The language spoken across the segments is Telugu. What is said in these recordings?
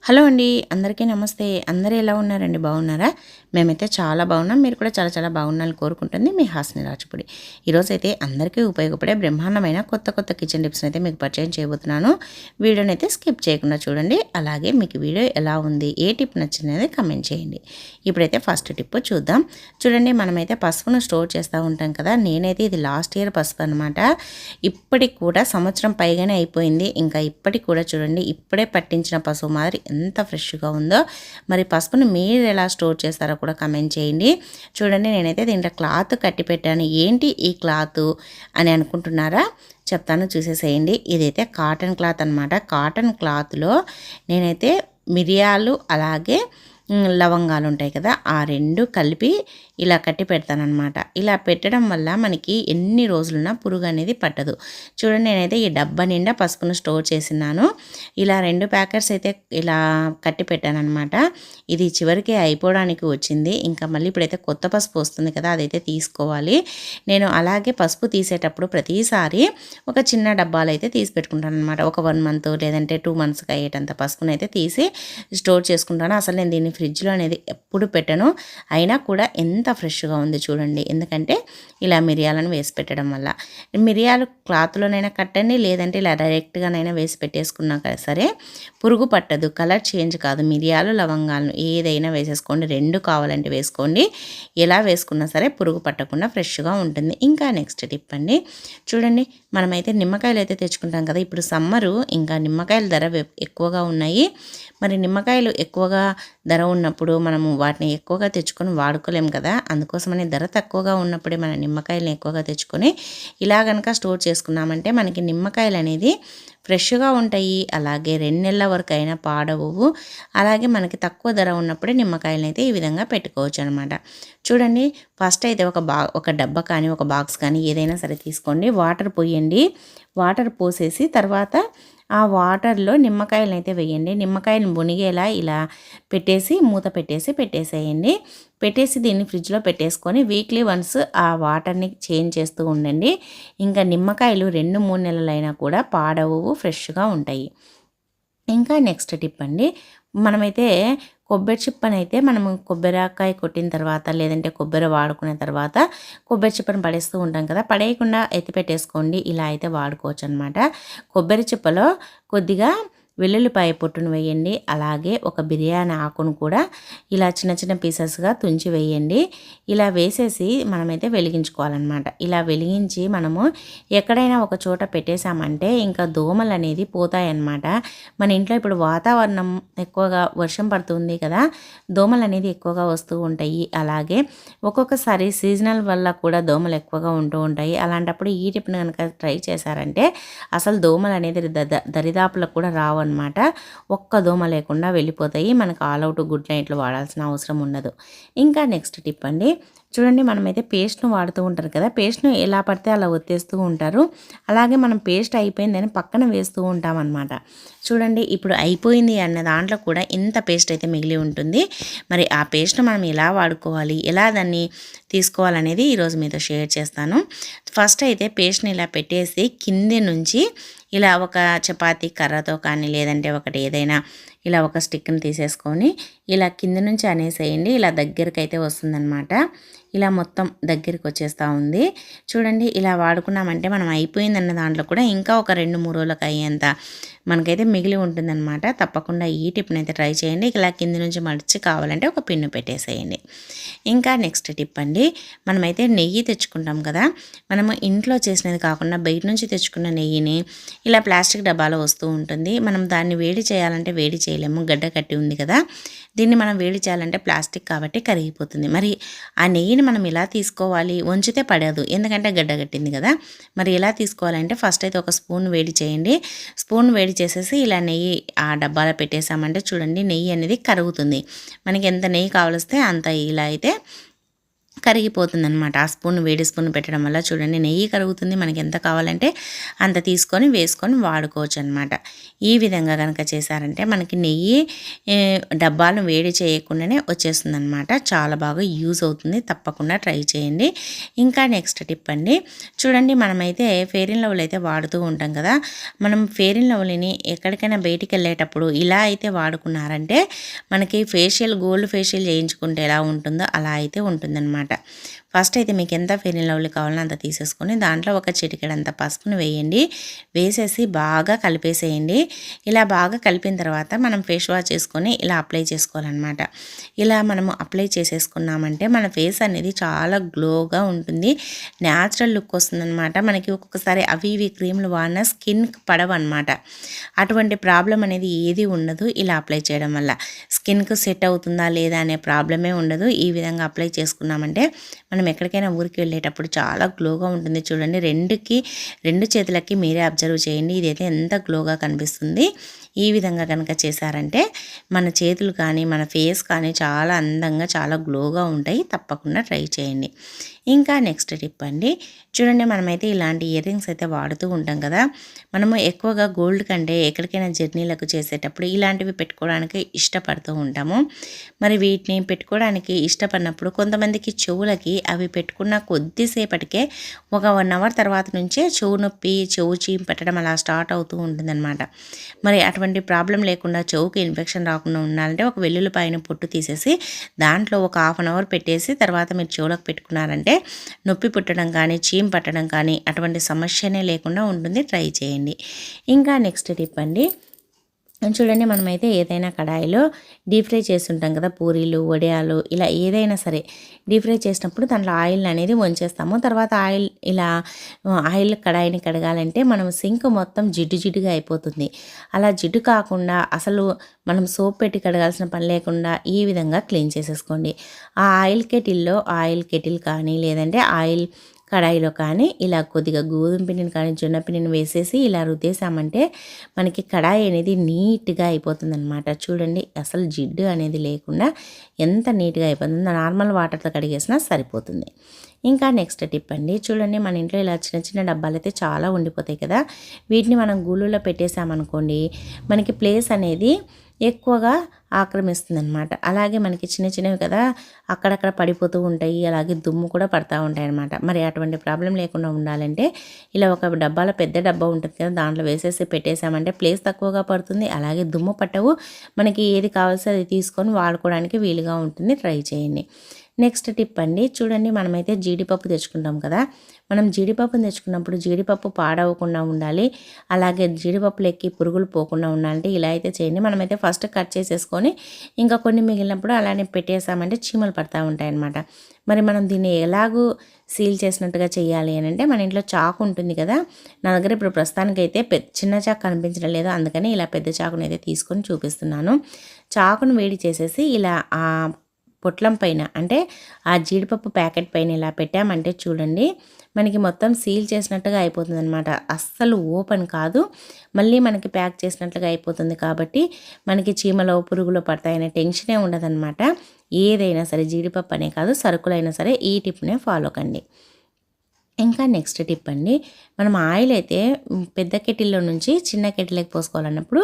హలో అండి. అందరికీ నమస్తే. అందరూ ఎలా ఉన్నారండి? బాగున్నారా? మేమైతే చాలా బాగున్నాం. మీరు కూడా చాలా చాలా బాగుండాలని కోరుకుంటుంది మీ హాసిని రాజపుడి. ఈరోజైతే అందరికీ ఉపయోగపడే బ్రహ్మాండమైన కొత్త కొత్త కిచెన్ టిప్స్ని అయితే మీకు పరిచయం చేయబోతున్నాను. వీడియోని అయితే స్కిప్ చేయకుండా చూడండి. అలాగే మీకు వీడియో ఎలా ఉంది, ఏ టిప్ నచ్చింది కమెంట్ చేయండి. ఇప్పుడైతే ఫస్ట్ టిప్ చూద్దాం. చూడండి, మనమైతే పసుపును స్టోర్ చేస్తూ ఉంటాం కదా. నేనైతే ఇది లాస్ట్ ఇయర్ పసుపు అనమాట. ఇప్పటికి కూడా సంవత్సరం పైగానే అయిపోయింది. ఇంకా ఇప్పటికి కూడా చూడండి, ఇప్పుడే పట్టించిన పసుపు మాదిరి ఎంత ఫ్రెష్గా ఉందో. మరి పసుపును మీరు ఎలా స్టోర్ చేస్తారో కూడా కమెంట్ చేయండి. చూడండి, నేనైతే దీంట్లో క్లాత్ కట్టి పెట్టాను. ఏంటి ఈ క్లాత్ అని అనుకుంటున్నారా? చెప్తాను, చూసేసేయండి. ఇదైతే కాటన్ క్లాత్ అనమాట. కాటన్ క్లాత్లో నేనైతే మిరియాలు అలాగే లవంగాలు ఉంటాయి కదా, ఆ రెండు కలిపి ఇలా కట్టి పెడతానమాట. ఇలా పెట్టడం వల్ల మనకి ఎన్ని రోజులున్నా పురుగు అనేది పట్టదు. చూడండి, నేనైతే ఈ డబ్బా నిండా పసుపును స్టోర్ చేసినాను. ఇలా 2 ప్యాకెట్స్ అయితే ఇలా కట్టి పెట్టానమాట. ఇది చివరికి అయిపోవడానికి వచ్చింది. ఇంకా మళ్ళీ ఇప్పుడైతే కొత్త పసుపు వస్తుంది కదా, అదైతే తీసుకోవాలి. నేను అలాగే పసుపు తీసేటప్పుడు ప్రతిసారి ఒక చిన్న డబ్బాలు అయితే తీసి పెట్టుకుంటాను అనమాట. ఒక 1 మంత్ లేదంటే 2 మంత్స్కి అయ్యేటంత పసుపును అయితే తీసి స్టోర్ చేసుకుంటాను. అసలు నేను దీన్ని ఫ్రిడ్జ్లో అనేది ఎప్పుడు పెట్టను. అయినా కూడా ఎంత ఫ్రెష్గా ఉంది చూడండి. ఎందుకంటే ఇలా మిరియాలను వేసి పెట్టడం వల్ల. మిరియాలు క్లాత్లోనైనా కట్టండి, లేదంటే ఇలా డైరెక్ట్గానైనా వేసి పెట్టేసుకున్నా సరే పురుగు పట్టదు. కలర్ చేంజ్ కాదు. మిరియాలు లవంగాలను ఏదైనా వేసేసుకోండి. 2 కావాలంటే వేసుకోండి. ఎలా వేసుకున్నా సరే పురుగు పట్టకుండా ఫ్రెష్గా ఉంటుంది. ఇంకా నెక్స్ట్ టిప్ అండి. చూడండి, మనమైతే నిమ్మకాయలు అయితే తెచ్చుకుంటాం కదా. ఇప్పుడు సమ్మరు, ఇంకా నిమ్మకాయల ధర ఎక్కువగా ఉన్నాయి. మరి నిమ్మకాయలు ఎక్కువగా ధర ఉన్నప్పుడు మనము వాటిని ఎక్కువగా తెచ్చుకొని వాడుకోలేము కదా. అందుకోసమని ధర తక్కువగా ఉన్నప్పుడే మన నిమ్మకాయలను ఎక్కువగా తెచ్చుకొని ఇలా కనుక స్టోర్ చేసుకున్నామంటే మనకి నిమ్మకాయలు అనేది ఫ్రెష్గా ఉంటాయి. అలాగే 2 నెలల వరకు అయినా పాడవు. అలాగే మనకి తక్కువ ధర ఉన్నప్పుడే నిమ్మకాయలను అయితే ఈ విధంగా పెట్టుకోవచ్చు అనమాట. చూడండి, ఫస్ట్ అయితే ఒక డబ్బా కానీ ఒక బాక్స్ కానీ ఏదైనా సరే తీసుకోండి. వాటర్ పోయండి. వాటర్ పోసేసి తర్వాత ఆ వాటర్లో నిమ్మకాయలను అయితే వేయండి. నిమ్మకాయలు మునిగేలా ఇలా మూత పెట్టేసేయండి. పెట్టేసి దీన్ని ఫ్రిడ్జ్లో పెట్టేసుకొని వీక్లీ వన్స్ ఆ వాటర్ని చేంజ్ చేస్తూ ఉండండి. ఇంకా నిమ్మకాయలు 2-3 నెలలైనా కూడా పాడవు, ఫ్రెష్గా ఉంటాయి. ఇంకా నెక్స్ట్ టిప్ అండి. మనమైతే కొబ్బరి చిప్పనైతే మనము కొబ్బరికాయ కొట్టిన తర్వాత లేదంటే కొబ్బరి వాడుకున్న తర్వాత కొబ్బరి చిప్పను పడేస్తూ ఉంటాం కదా. పడేయకుండా ఎత్తి పెట్టేసుకోండి. ఇలా అయితే వాడుకోవచ్చు అనమాట. కొబ్బరి చిప్పలో కొద్దిగా వెల్లుల్లిపాయ పొట్టును వేయండి. అలాగే ఒక బిర్యానీ ఆకును కూడా ఇలా చిన్న చిన్న పీసెస్గా తుంచి వేయండి. ఇలా వేసేసి మనమైతే వెలిగించుకోవాలన్నమాట. ఇలా వెలిగించి మనము ఎక్కడైనా ఒక చోట పెట్టేశామంటే ఇంకా దోమలు అనేది పోతాయన్నమాట. మన ఇంట్లో ఇప్పుడు వాతావరణం ఎక్కువగా వర్షం పడుతుంది కదా, దోమలు అనేది ఎక్కువగా వస్తూ ఉంటాయి. అలాగే ఒక్కొక్కసారి సీజనల్ వల్ల కూడా దోమలు ఎక్కువగా ఉంటూ ఉంటాయి. అలాంటప్పుడు ఈ టిప్ని కనుక ట్రై చేశారంటే అసలు దోమలు అనేది దరిదాపులకు కూడా రావు అనమాట. ఒక్క దోమ లేకుండా వెళ్ళిపోతాయి. మనకు ఆల్ అవుట్ గుడ్ నైట్లు వాడాల్సిన అవసరం ఉండదు. ఇంకా నెక్స్ట్ టిప్ అండి. చూడండి, మనమైతే పేస్ట్ను వాడుతూ ఉంటారు కదా. పేస్ట్ను ఎలా పడితే అలా ఒత్తేస్తూ ఉంటారు. అలాగే మనం పేస్ట్ అయిపోయిందని పక్కన వేస్తూ ఉంటామన్నమాట. చూడండి, ఇప్పుడు అయిపోయింది అన్న దాంట్లో కూడా ఇంత పేస్ట్ అయితే మిగిలి ఉంటుంది. మరి ఆ పేస్ట్ను మనం ఎలా వాడుకోవాలి, ఎలా దాన్ని తీసుకోవాలనేది ఈరోజు మీతో షేర్ చేస్తాను. ఫస్ట్ అయితే పేస్ట్ని ఇలా పెట్టేసి కింది నుంచి ఇలా ఒక చపాతీ కర్రతో కానీ లేదంటే ఒకటి ఏదైనా ఇలా ఒక స్టిక్ని తీసేసుకొని ఇలా కింద నుంచి అనేసేయండి. ఇలా దగ్గరికి అయితే వస్తుందన్నమాట. ఇలా మొత్తం దగ్గరికి వచ్చేస్తూ ఉంది. చూడండి, ఇలా వాడుకున్నామంటే మనం అయిపోయిందన్న దాంట్లో కూడా ఇంకా ఒక 2-3 రోజులకు అయ్యేంత మనకైతే మిగిలి ఉంటుందన్నమాట. తప్పకుండా ఈ టిప్ని అయితే ట్రై చేయండి. ఇలా కింద నుంచి మడిచి కావాలంటే ఒక పిన్ను పెట్టేసేయండి. ఇంకా నెక్స్ట్ టిప్ అండి. మనమైతే నెయ్యి తెచ్చుకుంటాం కదా. మనము ఇంట్లో చేసినది కాకుండా బయట నుంచి తెచ్చుకున్న నెయ్యిని ఇలా ప్లాస్టిక్ డబ్బాలో వస్తూ ఉంటుంది. మనం దాన్ని వేడి చేయాలంటే వేడి చేయలేము, గడ్డ కట్టి ఉంది కదా. దీన్ని మనం వేడి చేయాలంటే ప్లాస్టిక్ కాబట్టి కరిగిపోతుంది. మరి ఆ నెయ్యిని మనం ఎలా తీసుకోవాలి? వంచితే పడదు, ఎందుకంటే గడ్డ కట్టింది కదా. మరి ఎలా తీసుకోవాలంటే ఫస్ట్ అయితే ఒక స్పూన్ వేడి చేయండి. స్పూన్ వేడి చేసేసి ఇలా నెయ్యి ఆ డబ్బాలో పెట్టేసామంటే చూడండి, నెయ్యి అనేది కరుగుతుంది. మనకి ఎంత నెయ్యి కావలిస్తే అంత ఇలా అయితే కరిగిపోతుందనమాట. ఆ స్పూన్ వేడి స్పూన్ పెట్టడం వల్ల చూడండి నెయ్యి కరుగుతుంది. మనకి ఎంత కావాలంటే అంత తీసుకొని వేసుకొని వాడుకోవచ్చు అనమాట. ఈ విధంగా కనుక చేశారంటే మనకి నెయ్యి డబ్బాను వేడి చేయకుండానే వచ్చేస్తుందనమాట. చాలా బాగా యూజ్ అవుతుంది. తప్పకుండా ట్రై చేయండి. ఇంకా నెక్స్ట్ టిప్ అండి, చూడండి మనమైతే ఫెయిర్ అండ్ లవ్లీ అయితే వాడుతూ ఉంటాం కదా. మనం ఫెయిర్ అండ్ లవ్లీని ఎక్కడికైనా బయటికి వెళ్ళేటప్పుడు ఇలా అయితే వాడుకున్నారంటే మనకి గోల్డ్ ఫేషియల్ చేయించుకుంటే ఎలా ఉంటుందో అలా అయితే ఉంటుందన్నమాట. ఫస్ట్ అయితే మీకు ఎంత ఫెయిర్ అండ్ లవ్లీ కావాలో అంత తీసేసుకొని దాంట్లో ఒక చిటికెడంత పసుపును వేయండి. వేసేసి బాగా కలిపేసేయండి. ఇలా బాగా కలిపిన తర్వాత మనం ఫేస్ వాష్ చేసుకొని ఇలా అప్లై చేసుకోవాలన్నమాట. ఇలా మనము అప్లై చేసేసుకున్నామంటే మన ఫేస్ అనేది చాలా గ్లోగా ఉంటుంది. న్యాచురల్ లుక్ వస్తుందన్నమాట. మనకి ఒక్కొక్కసారి అవి ఇవి క్రీములు వాడిన స్కిన్కి పడవన్నమాట. అటువంటి ప్రాబ్లం అనేది ఏది ఉండదు ఇలా అప్లై చేయడం వల్ల. స్కిన్కు సెట్ అవుతుందా లేదా అనే ప్రాబ్లమే ఉండదు. ఈ విధంగా అప్లై చేసుకున్నామంటే మనం ఎక్కడికైనా ఊరికి వెళ్ళేటప్పుడు చాలా గ్లోగా ఉంటుంది. చూడండి రెండు చేతులకి మీరే అబ్జర్వ్ చేయండి. ఇదైతే ఎంత గ్లోగా కనిపిస్తుంది. ఈ విధంగా కనుక చేశారంటే మన చేతులు కానీ మన ఫేస్ కానీ చాలా అందంగా చాలా గ్లోగా ఉంటాయి. తప్పకుండా ట్రై చేయండి. ఇంకా నెక్స్ట్ టిప్ అండి, చూడండి మనమైతే ఇలాంటి ఇయర్ రింగ్స్ అయితే వాడుతూ ఉంటాం కదా. మనము ఎక్కువగా గోల్డ్ కంటే ఎక్కడికైనా జర్నీలకు చేసేటప్పుడు ఇలాంటివి పెట్టుకోవడానికి ఇష్టపడుతూ ఉంటాము. మరి వీటిని పెట్టుకోవడానికి ఇష్టపడినప్పుడు కొంతమందికి చెవులకి అవి పెట్టుకున్న కొద్దిసేపటికే ఒక 1 అవర్ తర్వాత నుంచే చెవు నొప్పి చెవు చీమ్ పెట్టడం అలా స్టార్ట్ అవుతూ ఉంటుందన్నమాట. మరి అటువంటి ప్రాబ్లం లేకుండా చెవుకి ఇన్ఫెక్షన్ రాకుండా ఉండాలంటే ఒక వెల్లుల్లిపాయను పొట్టు తీసేసి దాంట్లో ఒక 1/2 అవర్ పెట్టేసి తర్వాత మీరు చెవులకు పెట్టుకున్నారంటే నొప్పి పుట్టడం కానీ చీమ్ పట్టడం కానీ అటువంటి సమస్యనే లేకుండా ఉంటుంది. ట్రై చేయండి. ఇంకా నెక్స్ట్ టిప్ అండి, చూడండి మనమైతే ఏదైనా కడాయిలో డీప్ ఫ్రై చేస్తుంటాం కదా, పూరీలు వడియాలు ఇలా ఏదైనా సరే డీప్ ఫ్రై చేసినప్పుడు దాంట్లో ఆయిల్ అనేది వంచేస్తాము. తర్వాత ఆయిల్ కడాయిని కడగాలంటే మనం సింక్ మొత్తం జిడ్డుగా అయిపోతుంది. అలా జిడ్డు కాకుండా అసలు మనం సోప్ పెట్టి కడగాల్సిన పని లేకుండా ఈ విధంగా క్లీన్ చేసేసుకోండి. ఆ ఆయిల్ కెటిల్ కానీ లేదంటే ఆయిల్ కడాయిలో కానీ ఇలా కొద్దిగా గోధుమ పిండిని కానీ జొన్న పిండిని వేసేసి ఇలా రుద్దేశామంటే మనకి కడాయి అనేది నీట్గా అయిపోతుంది అనమాట. చూడండి అసలు జిడ్డు అనేది లేకుండా ఎంత నీట్గా అయిపోతుంది. నార్మల్ వాటర్తో కడిగేసినా సరిపోతుంది. ఇంకా నెక్స్ట్ టిప్ అండి, చూడండి మన ఇంట్లో ఇలా చిన్న డబ్బాలు అయితే చాలా ఉండిపోతాయి కదా. వీటిని మనం గూళ్ళులో పెట్టేసామనుకోండి మనకి ప్లేస్ అనేది ఎక్కువగా ఆక్రమిస్తుంది అనమాట. అలాగే మనకి చిన్నవి కదా అక్కడక్కడ పడిపోతూ ఉంటాయి. అలాగే దుమ్ము కూడా పడతా ఉంటాయి అనమాట. మరి అటువంటి ప్రాబ్లం లేకుండా ఉండాలంటే ఇలా ఒక పెద్ద డబ్బా ఉంటుంది కదా దాంట్లో వేసేసి పెట్టేసామంటే ప్లేస్ తక్కువగా పడుతుంది. అలాగే దుమ్ము పట్టవు. మనకి ఏది కావాల్సో అది తీసుకొని వాడుకోవడానికి వీలుగా ఉంటుంది. ట్రై చేయండి. నెక్స్ట్ టిప్ అండి, చూడండి మనమైతే జీడిపప్పు తెచ్చుకుంటాం కదా. మనం జీడిపప్పును తెచ్చుకున్నప్పుడు జీడిపప్పు పాడవకుండా ఉండాలి. అలాగే జీడిపప్పులెక్కి పురుగులు పోకుండా ఉండాలంటే ఇలా అయితే చేయండి. మనమైతే ఫస్ట్ కట్ చేసేసుకొని ఇంకా కొన్ని మిగిలినప్పుడు అలానే పెట్టేసామంటే చీమలు పడతా ఉంటాయన్నమాట. మరి మనం దీన్ని ఎలాగూ సీల్ చేసినట్టుగా చేయాలి అని అంటే మన ఇంట్లో చాకు ఉంటుంది కదా. నా దగ్గర ఇప్పుడు ప్రస్తుతానికైతే చిన్న చాకు కనిపించడం లేదు. అందుకని ఇలా పెద్ద చాకుని అయితే తీసుకొని చూపిస్తున్నాను. చాకును వేడి చేసేసి ఇలా పొట్లం పైన అంటే ఆ జీడిపప్పు ప్యాకెట్ పైన ఇలా పెట్టామంటే చూడండి మనకి మొత్తం సీల్ చేసినట్టుగా అయిపోతుంది అనమాట. అస్సలు ఓపెన్ కాదు, మళ్ళీ మనకి ప్యాక్ చేసినట్లుగా అయిపోతుంది. కాబట్టి మనకి చీమలో పురుగులో పడతాయనే టెన్షనే ఉండదన్నమాట. ఏదైనా సరే జీడిపప్పు అనే కాదు సరుకులైనా సరే ఈ టిప్నే ఫాలో కండి. ఇంకా నెక్స్ట్ టిప్ అండి, మనం ఆయిల్ అయితే పెద్ద కెటిల్లో నుంచి చిన్న కెటిల్కి పోసుకోవాలన్నప్పుడు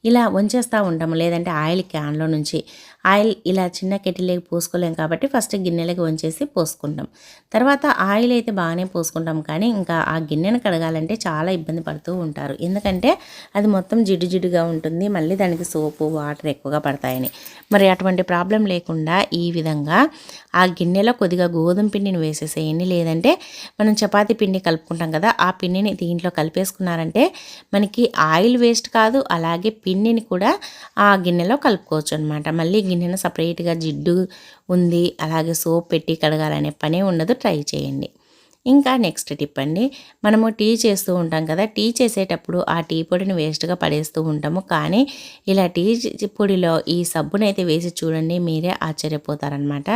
ఇలా వంచేస్తూ ఉంటాము. లేదంటే ఆయిల్ క్యాన్లో నుంచి ఆయిల్ ఇలా చిన్న కెటిల్కి పోసుకోలేం కాబట్టి ఫస్ట్ గిన్నెలకి వంచేసి పోసుకుంటాం. తర్వాత ఆయిల్ అయితే బాగానే పోసుకుంటాం కానీ ఇంకా ఆ గిన్నెను కడగాలంటే చాలా ఇబ్బంది పడుతూ ఉంటారు. ఎందుకంటే అది మొత్తం జిడ్డుగా ఉంటుంది. మళ్ళీ దానికి సోపు వాటర్ ఎక్కువగా పడతాయని. మరి అటువంటి ప్రాబ్లం లేకుండా ఈ విధంగా ఆ గిన్నెలో కొద్దిగా గోధుమ పిండిని వేసేసేయండి. లేదంటే మనం చపాతీ పిండి కలుపుకుంటాం కదా ఆ పిండిని దీంట్లో కలిపేసుకున్నారంటే మనకి ఆయిల్ వేస్ట్ కాదు. అలాగే పిండిని కూడా ఆ గిన్నెలో కలుపుకోవచ్చు అనమాట. మళ్ళీ గిన్నెను సపరేట్గా జిడ్డు ఉంది అలాగే సోప్ పెట్టి కడగాలనే పనే ఉండదు. ట్రై చేయండి. ఇంకా నెక్స్ట్ టిప్ అండి, మనము టీ చేస్తూ ఉంటాం కదా. టీ చేసేటప్పుడు ఆ టీ పొడిని వేస్ట్గా పడేస్తూ ఉంటాము. కానీ ఇలా టీ పొడిలో ఈ సబ్బునైతే వేసి చూడండి, మీరే ఆశ్చర్యపోతారనమాట.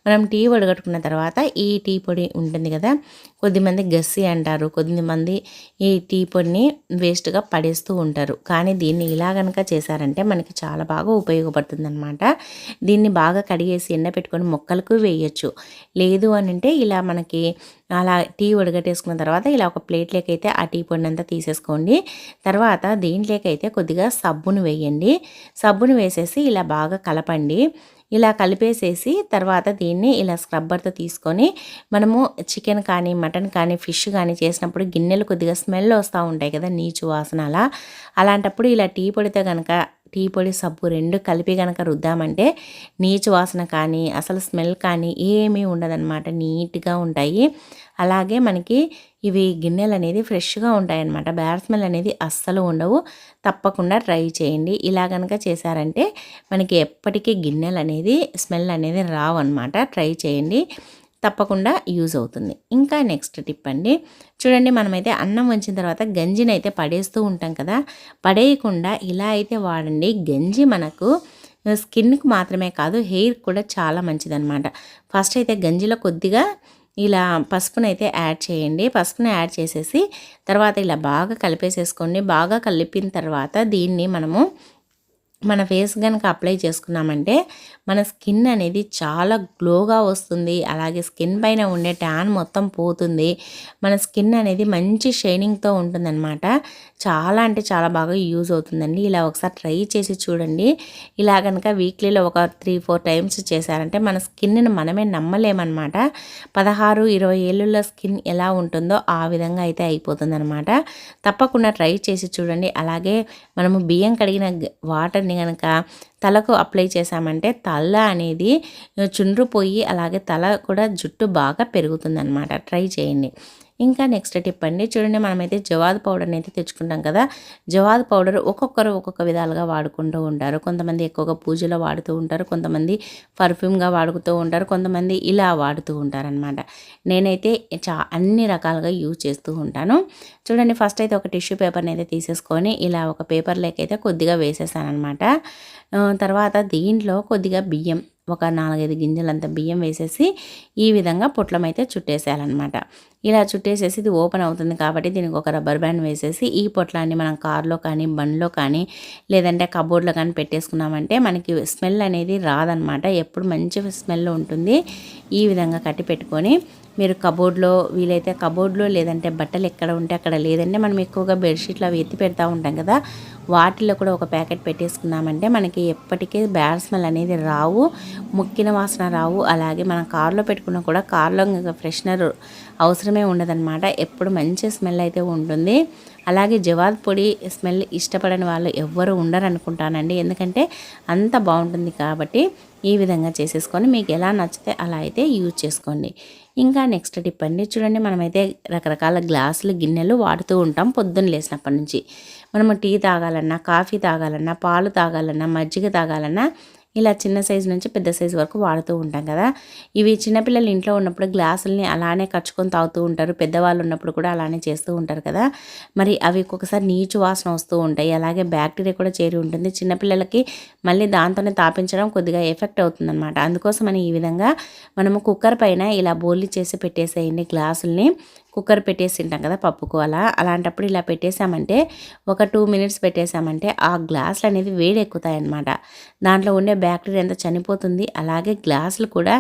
మనం టీ వడగట్టుకున్న తర్వాత ఈ టీ పొడి ఉంటుంది కదా కొద్దిమంది గస్సి అంటారు, కొద్దిమంది ఈ టీ పొడిని వేస్ట్గా పడేస్తూ ఉంటారు. కానీ దీన్ని ఇలా కనుక చేశారంటే మనకి చాలా బాగా ఉపయోగపడుతుందన్నమాట. దీన్ని బాగా కడిగేసి ఎండబెట్టుకొని మొక్కలకు వేయొచ్చు. లేదు అని అంటే ఇలా మనకి అలా టీ వడగట్టేసుకున్న తర్వాత ఇలా ఒక ప్లేట్లోకి అయితే ఆ టీ పొడిని అంతా తీసేసుకోండి. తర్వాత దీంట్లోకి అయితే కొద్దిగా సబ్బును వేయండి. సబ్బును వేసేసి ఇలా బాగా కలపండి. ఇలా కలిపేసేసి తర్వాత దీన్ని ఇలా స్క్రబ్బర్తో తీసుకొని మనము చికెన్ కానీ మటన్ కానీ ఫిష్ కానీ చేసినప్పుడు గిన్నెలు కొద్దిగా స్మెల్ వస్తూ ఉంటాయి కదా, నీచు వాసన అలా. అలాంటప్పుడు ఇలా టీ పొడితో కనుక టీ పొడి సబ్బు రెండు కలిపి కనుక రుద్దామంటే నీచు వాసన కానీ అసలు స్మెల్ కానీ ఏమీ ఉండదన్నమాట, నీట్గా ఉంటాయి. అలాగే మనకి ఇవి గిన్నెలు అనేది ఫ్రెష్గా ఉంటాయన్నమాట, బ్యాడ్ స్మెల్ అనేది అస్సలు ఉండవు. తప్పకుండా ట్రై చేయండి. ఇలా కనుక చేశారంటే మనకి ఎప్పటికీ గిన్నెలు అనేది స్మెల్ అనేది రావు అనమాట. ట్రై చేయండి, తప్పకుండా యూజ్ అవుతుంది. ఇంకా నెక్స్ట్ టిప్ అండి, చూడండి మనమైతే అన్నం వంచిన తర్వాత గంజిని అయితే పడేస్తూ ఉంటాం కదా, పడేయకుండా ఇలా అయితే వాడండి. గంజి మనకు స్కిన్కి మాత్రమే కాదు హెయిర్ కూడా చాలా మంచిదన్నమాట. ఫస్ట్ అయితే గంజిలో కొద్దిగా ఇలా పసుపునైతే యాడ్ చేయండి. పసుపుని యాడ్ చేసేసి తర్వాత ఇలా బాగా కలిపేసేసుకోండి. బాగా కలిపిన తర్వాత దీన్ని మనము మన ఫేస్ కనుక అప్లై చేసుకున్నామంటే మన స్కిన్ అనేది చాలా గ్లోగా వస్తుంది. అలాగే స్కిన్ పైన ఉండే ట్యాన్ మొత్తం పోతుంది. మన స్కిన్ అనేది మంచి షైనింగ్తో ఉంటుందన్నమాట. చాలా అంటే చాలా బాగా యూజ్ అవుతుందండి. ఇలా ఒకసారి ట్రై చేసి చూడండి. ఇలా కనుక వీక్లీలో ఒక 3-4 టైమ్స్ చేశారంటే మన స్కిన్ని మనమే నమ్మలేమన్నమాట. 16-20 ఏళ్ళలో స్కిన్ ఎలా ఉంటుందో ఆ విధంగా అయితే అయిపోతుందన్నమాట. తప్పకుండా ట్రై చేసి చూడండి. అలాగే మనము బియ్యం కడిగిన వాటర్ని కనుక తలకు అప్లై చేసామంటే తల అనేది చుండ్రుపోయి అలాగే తల కూడా జుట్టు బాగా పెరుగుతుందన్నమాట. ట్రై చేయండి. ఇంకా నెక్స్ట్ టిప్ అండి, చూడండి మనమైతే జవాద్ పౌడర్ని అయితే తెచ్చుకుంటాం కదా. జవాద్ పౌడర్ ఒక్కొక్కరు ఒక్కొక్క విధాలుగా వాడుకుంటూ ఉంటారు. కొంతమంది ఎక్కువగా పూజలో వాడుతూ ఉంటారు, కొంతమంది పర్ఫ్యూమ్గా వాడుతూ ఉంటారు, కొంతమంది ఇలా వాడుతూ ఉంటారనమాట. నేనైతే అన్ని రకాలుగా యూజ్ చేస్తూ ఉంటాను. చూడండి ఫస్ట్ అయితే ఒక టిష్యూ పేపర్ని అయితే తీసేసుకొని ఇలా ఒక పేపర్లోకి అయితే కొద్దిగా వేసేసాను అనమాట. తర్వాత దీంట్లో కొద్దిగా బియ్యం, ఒక 4-5 గింజలంత బియ్యం వేసేసి ఈ విధంగా పొట్లం అయితే చుట్టేసేయాలన్నమాట. ఇలా చుట్టేసేసి ఇది ఓపెన్ అవుతుంది కాబట్టి దీనికి ఒక రబ్బర్ బ్యాండ్ వేసేసి ఈ పొట్లాన్ని మనం కార్లో కానీ బండ్లో కానీ లేదంటే కబోర్డ్లో కానీ పెట్టేసుకున్నామంటే మనకి స్మెల్ అనేది రాదనమాట. ఎప్పుడు మంచి స్మెల్ ఉంటుంది. ఈ విధంగా కట్టి పెట్టుకొని మీరు కబోర్డ్లో వీలైతే కబోర్డ్లో లేదంటే బట్టలు ఎక్కడ ఉంటే అక్కడ, లేదంటే మనం ఎక్కువగా బెడ్షీట్లు అవి ఎత్తి పెడతా ఉంటాం కదా, వాటిల్లో కూడా ఒక ప్యాకెట్ పెట్టేసుకున్నామంటే మనకి ఎప్పటికీ బ్యాడ్ స్మెల్ అనేది రావు, ముక్కిన వాసన రావు. అలాగే మనం కార్లో పెట్టుకున్నా కూడా కార్లో ఫ్రెషనర్ అవసరమే ఉండదన్నమాట. ఎప్పుడు మంచి స్మెల్ అయితే ఉంటుంది. అలాగే జవాద్ పొడి స్మెల్ ఇష్టపడని వాళ్ళు ఎవ్వరు ఉండరు అనుకుంటానండి, ఎందుకంటే అంత బాగుంటుంది కాబట్టి ఈ విధంగా చేసేసుకొని మీకు ఎలా నచ్చితే అలా అయితే యూజ్ చేసుకోండి. ఇంకా నెక్స్ట్ టిప్ అండి, చూడండి మనమైతే రకరకాల గ్లాసులు గిన్నెలు వాడుతూ ఉంటాం పొద్దున్న లేచినప్పటి నుంచి. మనము టీ తాగాలన్నా, కాఫీ తాగాలన్నా, పాలు తాగాలన్నా, మజ్జిగ తాగాలన్నా ఇలా చిన్న సైజు నుంచి పెద్ద సైజు వరకు వాడుతూ ఉంటాం కదా. ఇవి చిన్నపిల్లలు ఇంట్లో ఉన్నప్పుడు గ్లాసుల్ని అలానే కచ్చుకొని తాగుతూ ఉంటారు, పెద్దవాళ్ళు ఉన్నప్పుడు కూడా అలానే చేస్తూ ఉంటారు కదా. మరి అవి ఒక్కొక్కసారి నీచు వాసన వస్తూ ఉంటాయి, అలాగే బ్యాక్టీరియా కూడా చేరి ఉంటుంది. చిన్నపిల్లలకి మళ్ళీ దాంతోనే తాపించడం కొద్దిగా ఎఫెక్ట్ అవుతుందన్నమాట. అందుకోసమని ఈ విధంగా మనము కుక్కర్ పైన ఇలా బోర్లీ చేసి పెట్టేసేయండి. గ్లాసుల్ని కుక్కర్ పెట్టేసి ఉంటాం కదా పప్పుకు, అలాంటప్పుడు ఇలా పెట్టేసామంటే ఒక 2 మినిట్స్ పెట్టేసామంటే ఆ గ్లాసులు అనేది వేడెక్కుతాయి అన్నమాట. దాంట్లో ఉండే బ్యాక్టీరియా అంతా చనిపోతుంది. అలాగే గ్లాసులు కూడా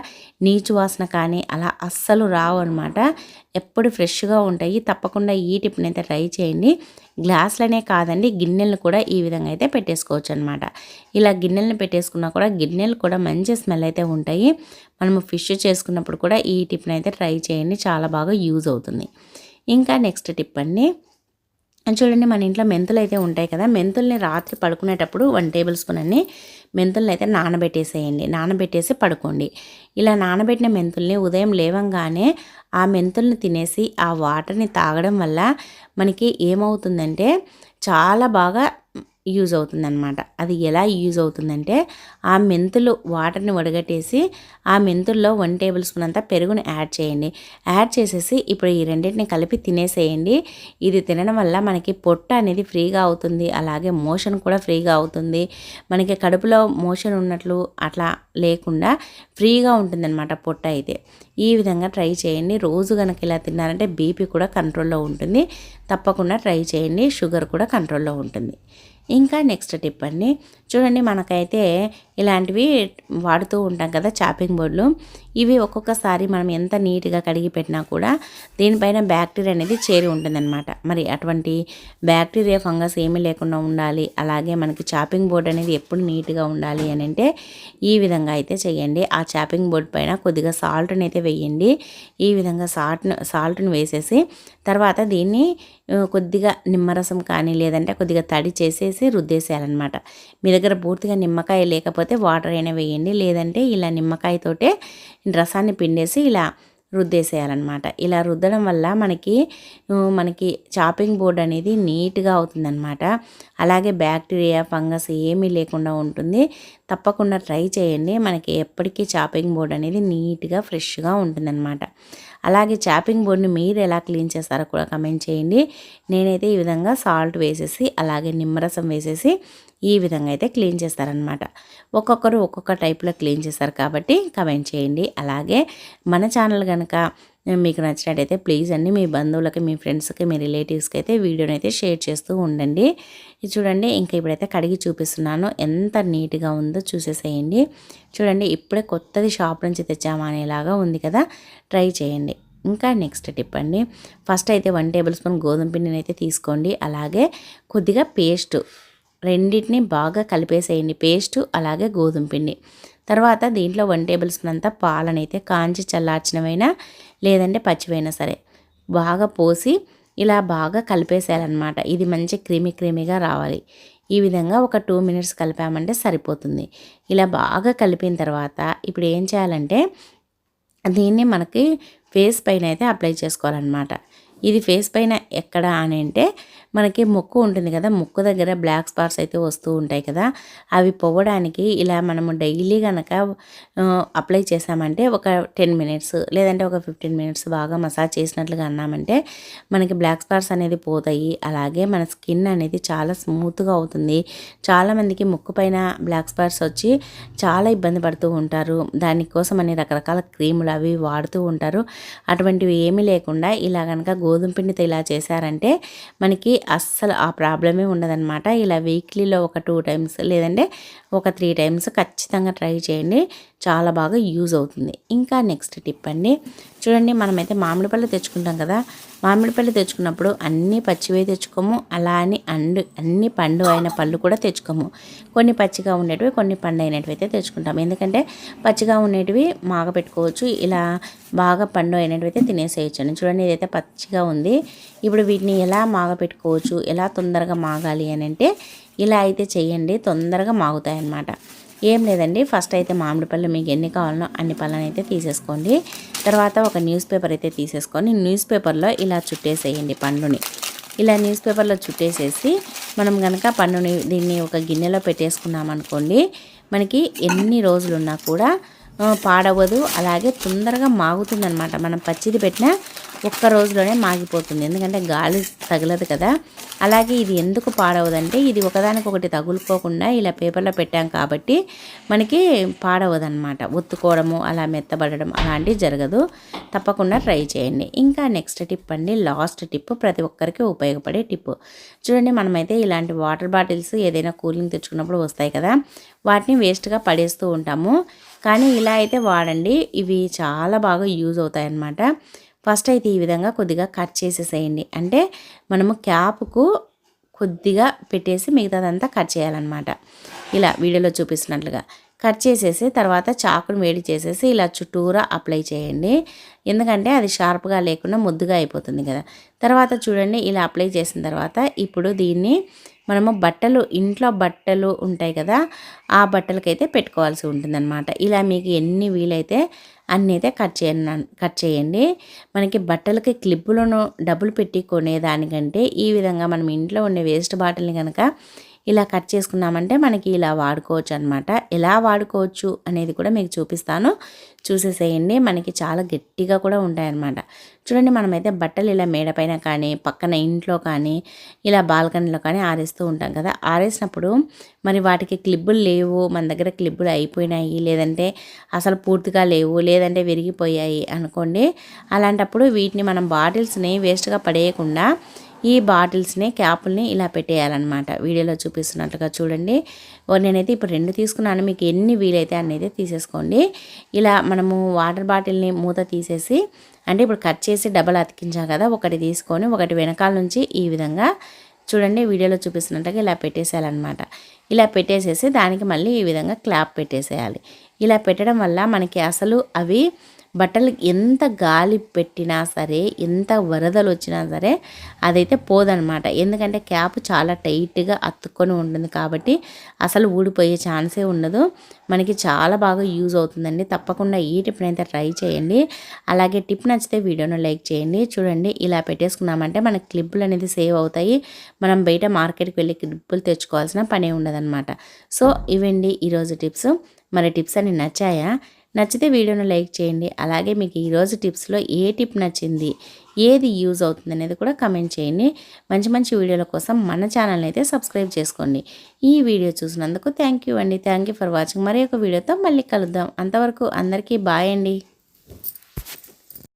నీచు వాసన కానీ అలా అస్సలు రావు అనమాట. ఎప్పుడు ఫ్రెష్గా ఉంటాయి. తప్పకుండా ఈ టిప్ని అయితే ట్రై చేయండి. గ్లాసులనే కాదండి, గిన్నెలను కూడా ఈ విధంగా అయితే పెట్టేసుకోవచ్చు అనమాట. ఇలా గిన్నెలను పెట్టేసుకున్నా కూడా గిన్నెలు కూడా మంచి స్మెల్ అయితే ఉంటాయి. మనము ఫిష్ చేసుకున్నప్పుడు కూడా ఈ టిప్ని అయితే ట్రై చేయండి, చాలా బాగా యూజ్ అవుతుంది. ఇంకా నెక్స్ట్ టిప్ అండి, చూడండి మన ఇంట్లో మెంతులు అయితే ఉంటాయి కదా, మెంతుల్ని రాత్రి పడుకునేటప్పుడు 1 టేబుల్ స్పూన్ అన్ని మెంతుల్ని అయితే నానబెట్టేసేయండి. నానబెట్టేసి పడుకోండి. ఇలా నానబెట్టిన మెంతుల్ని ఉదయం లేవంగానే ఆ మెంతుల్ని తినేసి ఆ వాటర్ని తాగడం వల్ల మనకి ఏమవుతుందంటే చాలా బాగా యూజ్ అవుతుందన్నమాట. అది ఎలా యూజ్ అవుతుందంటే ఆ మెంతులు వాటర్ని వడగట్టేసి ఆ మెంతుల్లో 1 టేబుల్ స్పూన్ అంతా పెరుగుని యాడ్ చేయండి. యాడ్ చేసేసి ఇప్పుడు ఈ రెండింటిని కలిపి తినేసేయండి. ఇది తినడం వల్ల మనకి పొట్ట అనేది ఫ్రీగా అవుతుంది, అలాగే మోషన్ కూడా ఫ్రీగా అవుతుంది. మనకి కడుపులో మోషన్ ఉన్నట్లు అట్లా లేకుండా ఫ్రీగా ఉంటుందన్నమాట పొట్ట అయితే. ఈ విధంగా ట్రై చేయండి. రోజు కనుక ఇలా తిన్నారంటే బీపీ కూడా కంట్రోల్లో ఉంటుంది. తప్పకుండా ట్రై చేయండి. షుగర్ కూడా కంట్రోల్లో ఉంటుంది. ఇంకా నెక్స్ట్ టిప్ అండి, చూడండి మనకైతే ఇలాంటివి వాడుతూ ఉంటాం కదా చాపింగ్ బోర్డులు. ఇవి ఒక్కొక్కసారి మనం ఎంత నీట్గా కడిగి పెట్టినా కూడా దీనిపైన బ్యాక్టీరియా అనేది చేరి ఉంటుందన్నమాట. మరి అటువంటి బ్యాక్టీరియా ఫంగస్ ఏమీ లేకుండా ఉండాలి, అలాగే మనకి చాపింగ్ బోర్డు అనేది ఎప్పుడు నీట్గా ఉండాలి అని అంటే ఈ విధంగా అయితే చేయండి. ఆ చాపింగ్ బోర్డు పైన కొద్దిగా సాల్ట్ని అయితే వేయండి. ఈ విధంగా సాల్ట్ని వేసేసి తర్వాత దీన్ని కొద్దిగా నిమ్మరసం కానీ లేదంటే కొద్దిగా తడి చేసేసి రుద్దేసేయాలన్నమాట. మీ దగ్గర పూర్తిగా నిమ్మకాయ లేకపోతే వాటర్ అయినా వేయండి, లేదంటే ఇలా నిమ్మకాయతోటే రసాన్ని పిండేసి ఇలా రుద్దేసేయాలన్నమాట. ఇలా రుద్దడం వల్ల మనకి చాపింగ్ బోర్డ్ అనేది నీట్గా అవుతుందన్నమాట. అలాగే బ్యాక్టీరియా ఫంగస్ ఏమీ లేకుండా ఉంటుంది. తప్పకుండా ట్రై చేయండి. మనకి ఎప్పటికీ చాపింగ్ బోర్డ్ అనేది నీట్గా ఫ్రెష్గా ఉంటుందన్నమాట. అలాగే చాపింగ్ బోర్డ్ని మీరు ఎలా క్లీన్ చేస్తారో కూడా కమెంట్ చేయండి. నేనైతే ఈ విధంగా సాల్ట్ వేసేసి అలాగే నిమ్మరసం వేసేసి ఈ విధంగా అయితే క్లీన్ చేస్తారనమాట. ఒక్కొక్కరు ఒక్కొక్క టైప్లో క్లీన్ చేస్తారు కాబట్టి కమెంట్ చేయండి. అలాగే మన ఛానల్ కనుక మీకు నచ్చినట్టయితే ప్లీజ్ అండి మీ బంధువులకి, మీ ఫ్రెండ్స్కి, మీ రిలేటివ్స్కి అయితే వీడియోని అయితే షేర్ చేస్తూ ఉండండి. ఇది చూడండి, ఇంకా ఇప్పుడైతే కడిగి చూపిస్తున్నాను. ఎంత నీట్గా ఉందో చూసేసేయండి. చూడండి, ఇప్పుడే కొత్తది షాప్ నుంచి తెచ్చామా అనేలాగా ఉంది కదా. ట్రై చేయండి. ఇంకా నెక్స్ట్ టిప్ అండి, ఫస్ట్ అయితే 1 టేబుల్ స్పూన్ గోధుమ పిండిని అయితే తీసుకోండి. అలాగే కొద్దిగా పేస్ట్ రెండింటిని బాగా కలిపేసేయండి, పేస్టు అలాగే గోధుమ పిండి. తర్వాత దీంట్లో 1 టేబుల్ స్పూన్ అంతా పాలనైతే కాంచి చల్లార్చినవైనా లేదంటే పచ్చివైనా సరే బాగా పోసి ఇలా బాగా కలిపేసేయాలన్నమాట. ఇది మంచి క్రీమీగా రావాలి. ఈ విధంగా ఒక 2 మినిట్స్ కలిపామంటే సరిపోతుంది. ఇలా బాగా కలిపిన తర్వాత ఇప్పుడు ఏం చేయాలంటే దీన్ని మనకి ఫేస్ పైన అయితే అప్లై చేసుకోవాలన్నమాట. ఇది ఫేస్ పైన ఎక్కడ అని అంటే మనకి ముక్కు ఉంటుంది కదా, ముక్కు దగ్గర బ్లాక్ స్పాట్స్ అయితే వస్తూ ఉంటాయి కదా, అవి పోవడానికి ఇలా మనము డైలీ కనుక అప్లై చేసామంటే ఒక 10 మినిట్స్ లేదంటే ఒక 15 మినిట్స్ బాగా మసాజ్ చేసినట్లుగా అన్నామంటే మనకి బ్లాక్ స్పాట్స్ అనేది పోతాయి. అలాగే మన స్కిన్ అనేది చాలా స్మూత్గా అవుతుంది. చాలామందికి ముక్కు పైన బ్లాక్ స్పాట్స్ వచ్చి చాలా ఇబ్బంది పడుతూ ఉంటారు. దానికోసం అని రకరకాల క్రీములు అవి వాడుతూ ఉంటారు. అటువంటివి ఏమీ లేకుండా ఇలా కనుక గోధుమ పిండితో ఇలా చేశారంటే మనకి అస్సలు ఆ ప్రాబ్లమే ఉండదన్నమాట. ఇలా వీక్లీలో ఒక 2 టైమ్స్ లేదంటే ఒక 3 టైమ్స్ ఖచ్చితంగా ట్రై చేయండి. చాలా బాగా యూజ్ అవుతుంది. ఇంకా నెక్స్ట్ టిప్ అండి, చూడండి మనమైతే మామిడి పళ్ళు తెచ్చుకుంటాం కదా, మామిడి పళ్ళు తెచ్చుకున్నప్పుడు అన్నీ పచ్చివే తెచ్చుకోము, అలా అని అన్ని పండు అయిన పళ్ళు కూడా తెచ్చుకోము. కొన్ని పచ్చిగా ఉండేటివి, కొన్ని పండు అయినటివి అయితే తెచ్చుకుంటాం. ఎందుకంటే పచ్చిగా ఉండేటివి మాగ పెట్టుకోవచ్చు, ఇలా బాగా పండు అయినటివి అయితే తినేసేయచ్చు అని. చూడండి ఇదైతే పచ్చిగా ఉంది. ఇప్పుడు వీటిని ఎలా మాగ పెట్టుకోవచ్చు, ఎలా తొందరగా మాగాలి అని అంటే ఇలా అయితే చేయండి, తొందరగా మాగుతాయి అన్నమాట. ఏం లేదండి, ఫస్ట్ అయితే మామిడి పళ్ళు మీకు ఎన్ని కావాలనో అన్ని పళ్ళని అయితే తీసేసుకోండి. తర్వాత ఒక న్యూస్ పేపర్ అయితే తీసేసుకొని న్యూస్ పేపర్లో ఇలా చుట్టేసేయండి పండుని. ఇలా న్యూస్ పేపర్లో చుట్టేసేసి మనం కనుక పండుని దీన్ని ఒక గిన్నెలో పెట్టేసుకున్నామనుకోండి, మనకి ఎన్ని రోజులున్నా కూడా పాడవదు. అలాగే తొందరగా మాగుతుందన్నమాట. మనం పచ్చిది పెట్టినా ఒక్క రోజులోనే మాగిపోతుంది, ఎందుకంటే గాలి తగలదు కదా. అలాగే ఇది ఎందుకు పాడవదంటే ఇది ఒకదానికొకటి తగులుకోకుండా ఇలా పేపర్లో పెట్టాం కాబట్టి మనకి పాడవదన్నమాట. ఒత్తుకోవడము అలా మెత్తబడడం అలాంటివి జరగదు. తప్పకుండా ట్రై చేయండి. ఇంకా నెక్స్ట్ టిప్ అండి, లాస్ట్ టిప్, ప్రతి ఒక్కరికి ఉపయోగపడే టిప్. చూడండి మనమైతే ఇలాంటి వాటర్ బాటిల్స్ ఏదైనా కూలింగ్ తెచ్చుకున్నప్పుడు వస్తాయి కదా, వాటిని వేస్ట్గా పడేస్తూ ఉంటాము. కానీ ఇలా అయితే వాడండి, ఇవి చాలా బాగా యూజ్ అవుతాయి అన్నమాట. ఫస్ట్ అయితే ఈ విధంగా కొద్దిగా కట్ చేసేసేయండి. అంటే మనము క్యాప్కు కొద్దిగా పెట్టేసి మిగతాదంతా కట్ చేయాలన్నమాట. ఇలా వీడియోలో చూపిస్తున్నట్లుగా కట్ చేసేసి తర్వాత చాకును వేడి చేసేసి ఇలా చుట్టూరా అప్లై చేయండి. ఎందుకంటే అది షార్ప్గా లేకుండా ముద్దుగా అయిపోతుంది కదా. తర్వాత చూడండి ఇలా అప్లై చేసిన తర్వాత ఇప్పుడు దీన్ని మనము ఇంట్లో బట్టలు ఉంటాయి కదా, ఆ బట్టలకైతే పెట్టుకోవాల్సి ఉంటుందన్నమాట. ఇలా మీకు ఎన్ని వీలైతే అన్నీ అయితే కట్ చేయండి. మనకి బట్టలకి క్లిప్పులను డబ్బులు పెట్టి కొనేదానికంటే ఈ విధంగా మనం ఇంట్లో ఉండే వేస్ట్ బాటిల్ని కనుక ఇలా కట్ చేసుకున్నామంటే మనకి ఇలా వాడుకోవచ్చు అనమాట. ఎలా వాడుకోవచ్చు అనేది కూడా మీకు చూపిస్తాను, చూసేసేయండి. మనకి చాలా గట్టిగా కూడా ఉంటాయన్నమాట. చూడండి, మనమైతే బట్టలు ఇలా మేడ పైన కానీ పక్కన ఇంట్లో కానీ ఇలా బాల్కనీలో కానీ ఆరేస్తూ ఉంటాం కదా. ఆరేసినప్పుడు మరి వాటికి క్లిబ్బులు లేవు, మన దగ్గర క్లిబ్బులు అయిపోయినాయి, లేదంటే అసలు పూర్తిగా లేవు, లేదంటే విరిగిపోయాయి అనుకోండి. అలాంటప్పుడు వీటిని మనం బాటిల్స్ని వేస్ట్గా పడేయకుండా ఈ బాటిల్స్ని క్యాపుల్ని ఇలా పెట్టేయాలన్నమాట. వీడియోలో చూపిస్తున్నట్లుగా చూడండి. నేనైతే ఇప్పుడు 2 తీసుకున్నాను, మీకు ఎన్ని వీలైతే అన్నైతే తీసేసుకోండి. ఇలా మనము వాటర్ బాటిల్ని మూత తీసేసి, అంటే ఇప్పుడు కట్ చేసి డబల్ అతికించాం కదా, ఒకటి తీసుకొని ఒకటి వెనకాల నుంచి ఈ విధంగా చూడండి వీడియోలో చూపిస్తున్నట్టుగా ఇలా పెట్టేసేయాలన్నమాట. ఇలా పెట్టేసేసి దానికి మళ్ళీ ఈ విధంగా క్లాప్ పెట్టేసేయాలి. ఇలా పెట్టడం వల్ల మనకి అసలు అవి బట్టలు ఎంత గాలి పెట్టినా సరే, ఎంత వరదలు వచ్చినా సరే అదైతే పోదనమాట. ఎందుకంటే క్యాప్ చాలా టైట్గా అతుక్కొని ఉంటుంది కాబట్టి అసలు ఊడిపోయే ఛాన్సే ఉండదు. మనకి చాలా బాగా యూజ్ అవుతుందండి. తప్పకుండా ఈ టిప్ని అయితే ట్రై చేయండి. అలాగే టిప్ నచ్చితే వీడియోను లైక్ చేయండి. చూడండి, ఇలా పెట్టేసుకున్నామంటే మనకి క్లిప్పులు అనేది సేవ్ అవుతాయి. మనం బయట మార్కెట్కి వెళ్ళి క్లిప్పులు తెచ్చుకోవాల్సిన పనే ఉండదన్నమాట. సో ఇవండి ఈరోజు టిప్స్. మరి టిప్స్ అన్ని నచ్చాయా? నచ్చితే వీడియోను లైక్ చేయండి. అలాగే మీకు ఈరోజు టిప్స్లో ఏ టిప్ నచ్చింది, ఏది యూజ్ అవుతుంది అనేది కూడా కమెంట్ చేయండి. మంచి మంచి వీడియోల కోసం మన ఛానల్ని అయితే సబ్స్క్రైబ్ చేసుకోండి. ఈ వీడియో చూసినందుకు థ్యాంక్ యూ అండి. Thank you for watching. మరి ఒక వీడియోతో మళ్ళీ కలుద్దాం. అంతవరకు అందరికీ బాయ్ అండి.